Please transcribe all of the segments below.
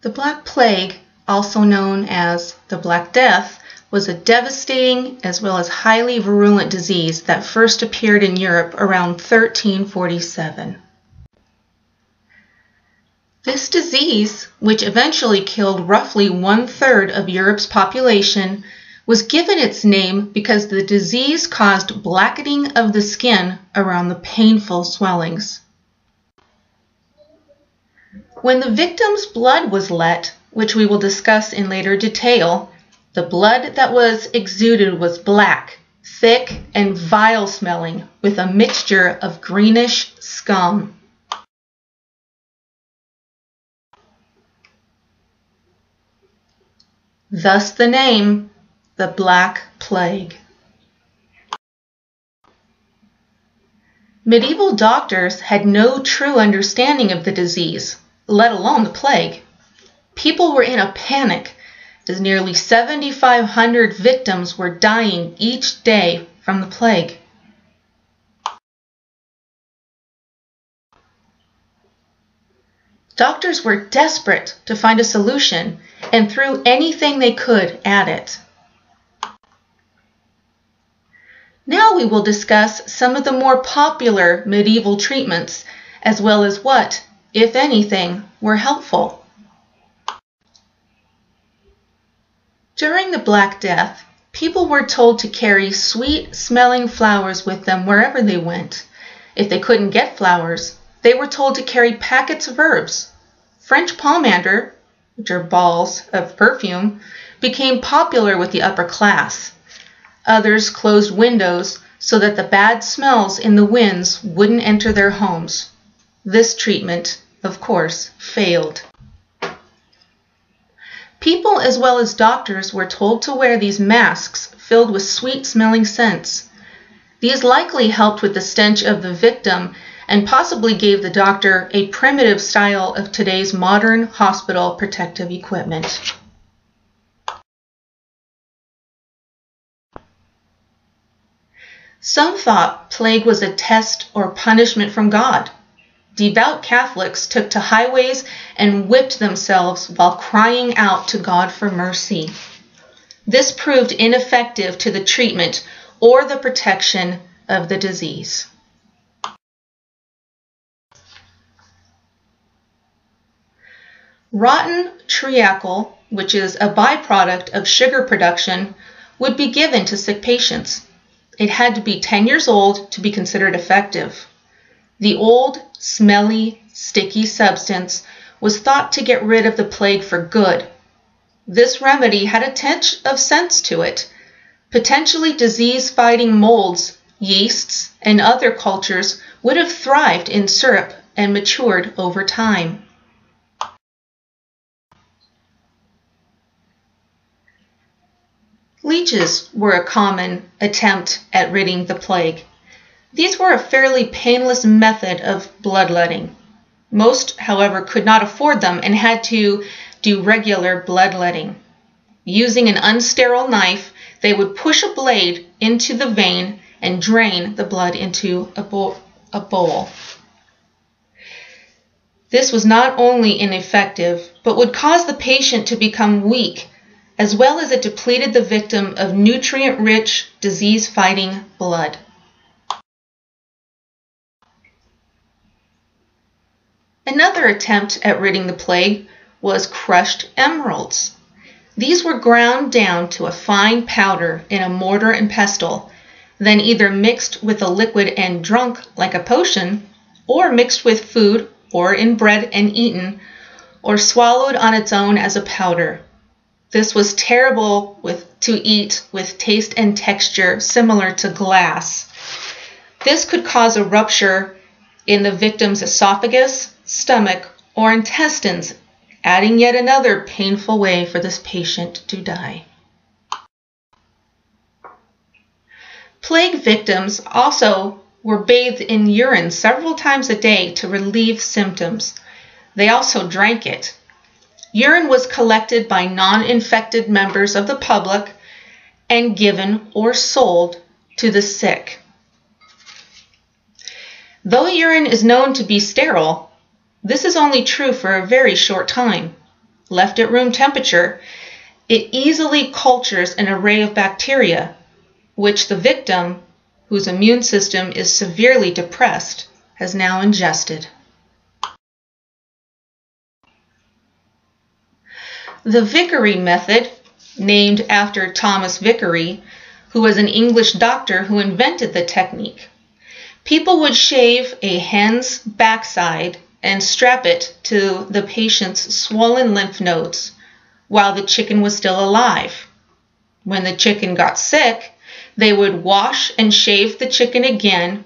The Black Plague, also known as the Black Death, was a devastating as well as highly virulent disease that first appeared in Europe around 1347. This disease, which eventually killed roughly 1/3 of Europe's population, was given its name because the disease caused blackening of the skin around the painful swellings. When the victim's blood was let, which we will discuss in later detail, the blood that was exuded was black, thick, and vile-smelling, with a mixture of greenish scum. Thus the name, the Black Plague. Medieval doctors had no true understanding of the disease, let alone the plague. People were in a panic, as nearly 7,500 victims were dying each day from the plague. Doctors were desperate to find a solution and threw anything they could at it. Now we will discuss some of the more popular medieval treatments, as well as what, if anything, were helpful. During the Black Death, people were told to carry sweet-smelling flowers with them wherever they went. If they couldn't get flowers, they were told to carry packets of herbs. French pomander, which are balls of perfume, became popular with the upper class. Others closed windows so that the bad smells in the winds wouldn't enter their homes. This treatment, of course, failed. People as well as doctors were told to wear these masks filled with sweet-smelling scents. These likely helped with the stench of the victim and possibly gave the doctor a primitive style of today's modern hospital protective equipment. Some thought plague was a test or punishment from God. Devout Catholics took to highways and whipped themselves while crying out to God for mercy. This proved ineffective to the treatment or the protection of the disease. Rotten treacle, which is a byproduct of sugar production, would be given to sick patients. It had to be 10 years old to be considered effective. The old, smelly, sticky substance was thought to get rid of the plague for good. This remedy had a touch of sense to it. Potentially disease-fighting molds, yeasts, and other cultures would have thrived in syrup and matured over time. Leeches were a common attempt at ridding the plague. These were a fairly painless method of bloodletting. Most, however, could not afford them and had to do regular bloodletting. Using an unsterile knife, they would push a blade into the vein and drain the blood into a bowl. This was not only ineffective, but would cause the patient to become weak, as well as it depleted the victim of nutrient-rich, disease-fighting blood. Another attempt at ridding the plague was crushed emeralds. These were ground down to a fine powder in a mortar and pestle, then either mixed with a liquid and drunk like a potion, or mixed with food, or in bread and eaten, or swallowed on its own as a powder. This was terrible to eat with taste and texture similar to glass. This could cause a rupture in the victim's esophagus, stomach, or intestines, adding yet another painful way for this patient to die. Plague victims also were bathed in urine several times a day to relieve symptoms. They also drank it. Urine was collected by non-infected members of the public and given or sold to the sick. Though urine is known to be sterile, this is only true for a very short time. left at room temperature, it easily cultures an array of bacteria, which the victim, whose immune system is severely depressed, has now ingested. The Vickery method, named after Thomas Vickery, who was an English doctor who invented the technique. People would shave a hen's backside and strap it to the patient's swollen lymph nodes while the chicken was still alive. When the chicken got sick, they would wash and shave the chicken again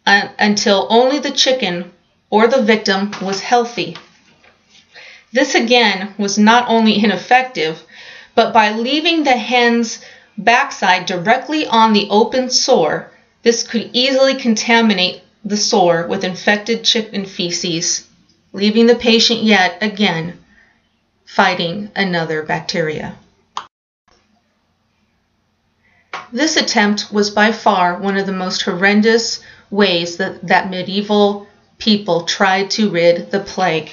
until only the chicken or the victim was healthy. This again was not only ineffective, but by leaving the hen's backside directly on the open sore, this could easily contaminate the sore with infected chicken feces, leaving the patient yet again fighting another bacteria. This attempt was by far one of the most horrendous ways that medieval people tried to rid the plague,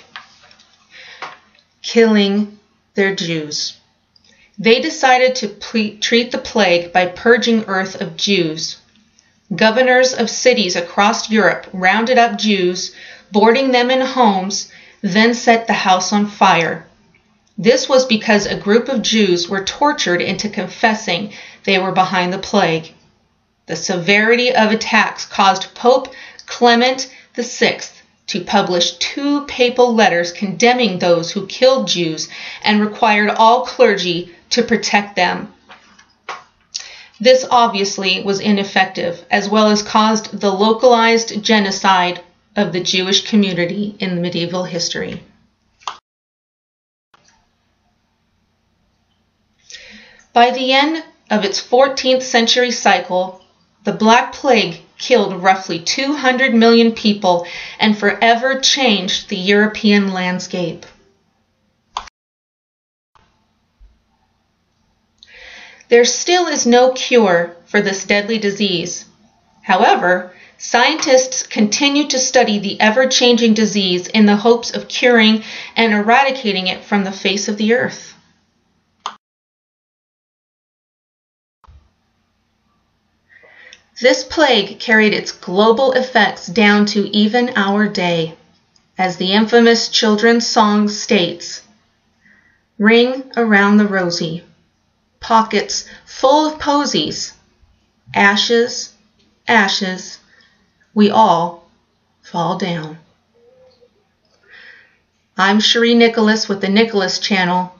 killing their Jews. They decided to treat the plague by purging earth of Jews. Governors of cities across Europe rounded up Jews, boarding them in homes, then set the house on fire. This was because a group of Jews were tortured into confessing they were behind the plague. The severity of attacks caused Pope Clement VI to publish 2 papal letters condemning those who killed Jews and required all clergy to protect them. This obviously was ineffective, as well as caused the localized genocide of the Jewish community in medieval history. By the end of its 14th century cycle, the Black Plague killed roughly 200 million people and forever changed the European landscape. There still is no cure for this deadly disease. However, scientists continue to study the ever-changing disease in the hopes of curing and eradicating it from the face of the earth. This plague carried its global effects down to even our day, as the infamous children's song states, "Ring around the rosy, pockets full of posies, ashes, ashes, we all fall down." I'm Cherie Nicholas with the Nicholas Channel.